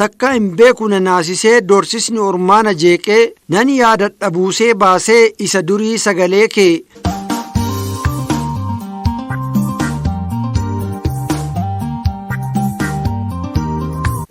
takka hin beeku na naasisee doorsisni ormaana jeeqee nan yaadadha buusee baasee isa durii sagalee kee.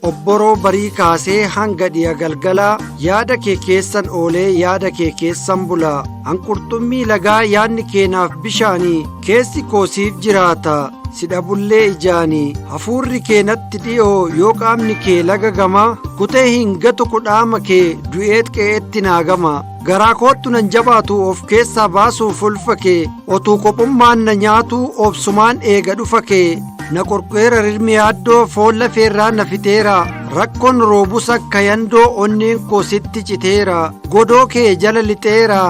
Obboroo barii kaasee hanga dhiya galgalaa yaada kee keessan oolee yaada kee keessan bulaa hanqurxummii lagaa yaadni keenaaf bishaanii keessi koosiif jiraata sidha bullee ijaanii hafuurri kee natti dhi'oo yoo qaamni kee laga gamaa kutee hin gatu kudhaama kee du'eet qe'eetti naagama garaa koottu nan jabaatu of keessaa baasuuf ulfa kee otuu qophummaan na nyaatu obsumaan eega dhufa kee na qorqeera rirmi yaaddoo foon lafeerraa na fixeera rakkoon roobus akka yandoo onneen koo sitti citeera godoo kee jala lixeera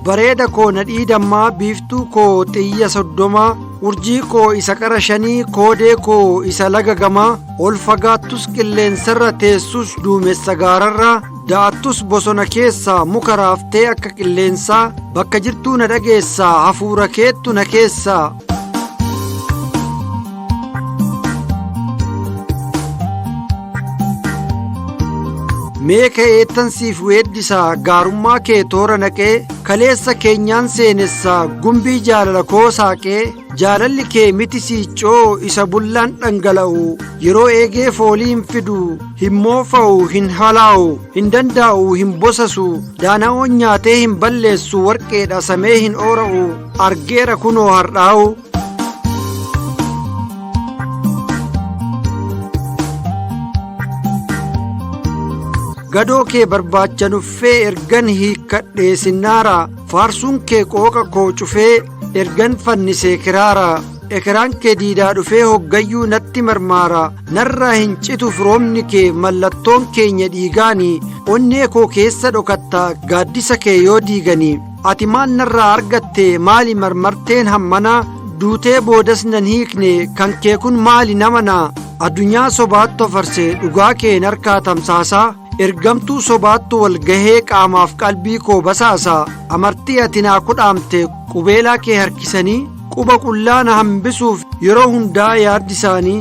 bareeda koo na dhiidammaa biiftuu koo xiyya soddoma urjii koo isa qara shanii koodee koo isa laga gamaa ol fagaattus qilleensarra teessus duumessa gaararra da'attus bosona keessaa muka raaftee akka qilleensaa bakka jirtuu na dhageessaa hafuura keettu na keessaa. Mee ka'eettan siif weeddisaa gaarummaa kee toora naqee kaleessa keenyaan seenessaa gumbii jaalala koo saaqee jaalalli kee miti siiccoo isa bullaan dhangala'u yeroo eegee foolii hin fidu hin moofa'u hin halaa'u hin danda'u hin bosasu daana'oon nyaatee hin balleessu warqeedha samee hin oora'u argeera kunoo har'aa'u. gadoo kee barbaacha nuffee ergan hiikkadhee sinnaara faarsuun kee qooqa koo cufee ergan fannisee kiraara ekeraan kee diidaa dhufee hoggayyuu natti marmaara narraa hin citu firoomni kee mallattoon keenya dhiigaanii onnee koo keessa dhokatta gaaddisa kee yoo diiganii ati maal narraa argatte maali marmarteen hammanaa duutee boodas nan hiikne kan kee kun maali namanaa addunyaa sobaattu afarse dhugaa kee harkaa tamsaasaa ergamtuu sobaattu wal gahee qaamaaf qalbii koo basaasa amartii ati naa kudhaamte qubeelaa kee harkisanii quba qullaa na hambisuuf yeroo hundaa yaaddisaanii.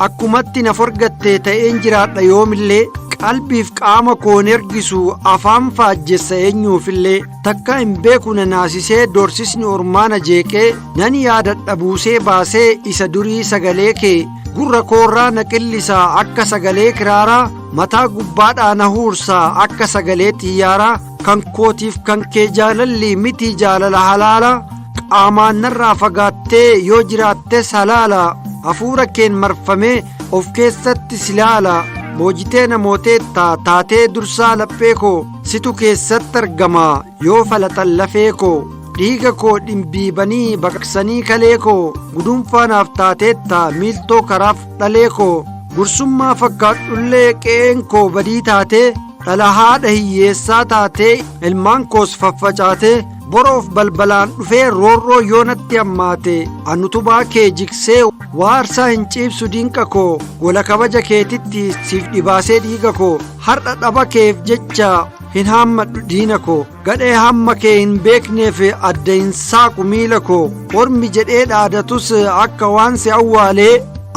akkumatti na forgatte ta'een jiraadha yoomillee qalbiif qaama koon ergisu afaan faajjessa eenyuufillee takka hin beeku na naasisee doorsisni ormaana jeeqee nan yaadadha buusee baasee isa durii sagalee kee gurra koorraa na qillisaa akka sagalee kiraaraa mataa gubbaadhaa na huursaa akka sagalee xiyyaaraa kan kootiif kan kee jaalalli miti jaalala halaala qaamaan narraa fagaattee yoo jiraattes halaala hafuura keen marfamee of keessatti silaala boojitee namooteetta taatee dursaa laphee koo situ keessatti argama yoo falatan lafee koo dhiiga koo dhimbiibanii baqaqsanii kalee koo gudunfaanaaf taateetta miiltoo karaaf dhalee koo gursummaa fakkaadhullee qe'een koo badii taatee dhala haadha hiyyeessaa taatee ilmaan koos faffacaatee boroof balbalaan dhufee roorroo yoo natti hammaate anutubaa kee jiksee waarsaa hin ciibsu dinqa koo gola kabaja keetitti siif dhibaasee dhiiga koo har'a dhaba keef jecha hin haammadhu diina koo gadhee hamma kee hin beekneef adda hin saaqu miila koo ormi jedhee dhaadatus akka waan si awwaalee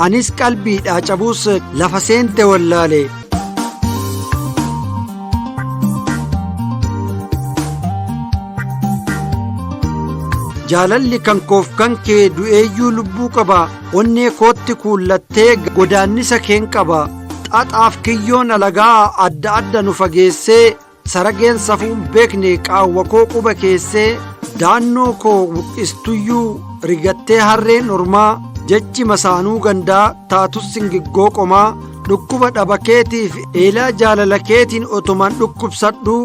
anis qalbiidhaa cabuus lafa seente wallaalee. jaalalli kan koof kan kee du'eeyyuu lubbuu qaba onnee kootti kuullattee godaannisa keen qaba xaxaaf kiyyoon alagaa adda adda nu fageessee sarageen safuun beekne qaawwa koo quba keessee daannoo koo buqqistuyyuu rigattee harreen ormaa jechi masaanuu gandaa taatus singiggoo qomaa dhukkuba dhaba keetiif eelaa jaalala keetiin otoman dhukkubsadhu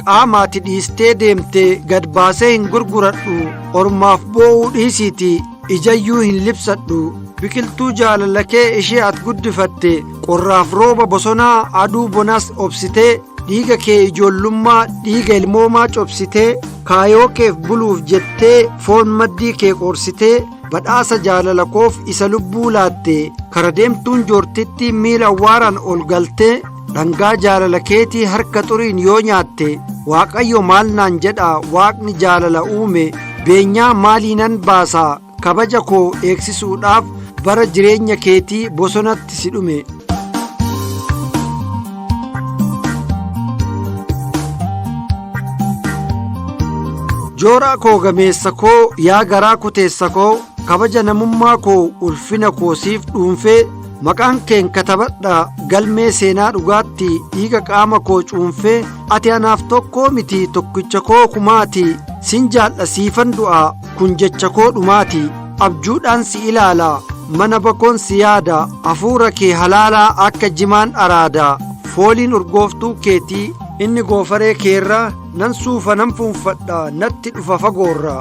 qaamaati dhiistee deemte gad baasee hin gurguradhu ormaaf boo'uu dhiisiiti ijayyuu hin libsadhu biqiltuu jaalala kee ishee at guddifatte qorraaf rooba bosonaa aduu bonas obsitee dhiiga kee ijoollummaa dhiiga ilmoomaa cobsitee kaayoo keef buluuf jettee foon maddii kee qorsitee badhaasa jaalala koof isa lubbuu laatte kara deemtuun joortitti miila awwaaraan ol galtee dhangaa jaalala keetii harka xuriin yoo nyaatte waaqayyo maal naan jedha waaqni jaalala uume beenyaa maaliinan baasaa kabaja koo eegsisuudhaaf bara jireenya keetii bosonatti si dhume. Jooraa koo gameessa koo yaa garaa kuteessa koo kabaja namummaa koo ulfina koo siif dhuunfee maqaan keen katabadha galmee seenaa dhugaatti dhiiga qaama koo cuunfee ati anaaf tokkoo miti tokkicha koo kumaati sin jaalladha siifan du'a kun jecha koo dhumaati abjuudhaan si ilaala mana bakoon si yaada hafuura kee halaalaa akka jimaan araada fooliin urgooftuu keetii inni goofaree keerraa nan suufa nan fuunfadha natti dhufa fagoorra.